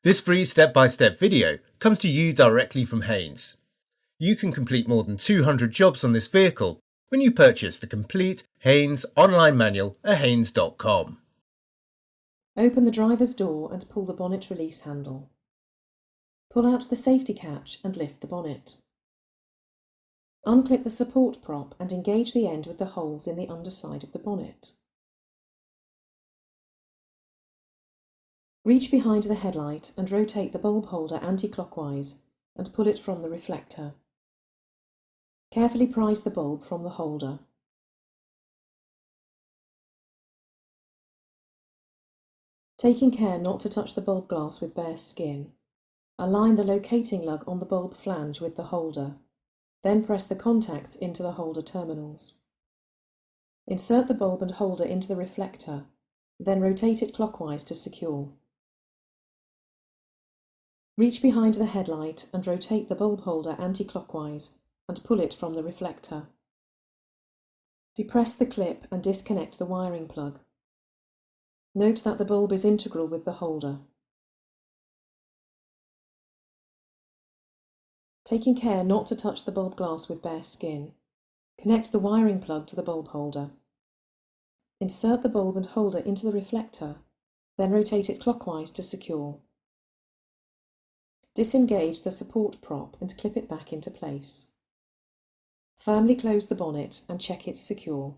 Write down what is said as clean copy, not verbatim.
This free step-by-step video comes to you directly from Haynes. You can complete more than 200 jobs on this vehicle when you purchase the complete Haynes online manual at haynes.com. Open the driver's door and pull the bonnet release handle. Pull out the safety catch and lift the bonnet. Unclip the support prop and engage the end with the holes in the underside of the bonnet. Reach behind the headlight and rotate the bulb holder anti-clockwise and pull it from the reflector. Carefully prise the bulb from the holder. Taking care not to touch the bulb glass with bare skin, align the locating lug on the bulb flange with the holder, then press the contacts into the holder terminals. Insert the bulb and holder into the reflector, then rotate it clockwise to secure. Reach behind the headlight and rotate the bulb holder anti-clockwise and pull it from the reflector. Depress the clip and disconnect the wiring plug. Note that the bulb is integral with the holder. Taking care not to touch the bulb glass with bare skin, connect the wiring plug to the bulb holder. Insert the bulb and holder into the reflector, then rotate it clockwise to secure. Disengage the support prop and clip it back into place. Firmly close the bonnet and check it's secure.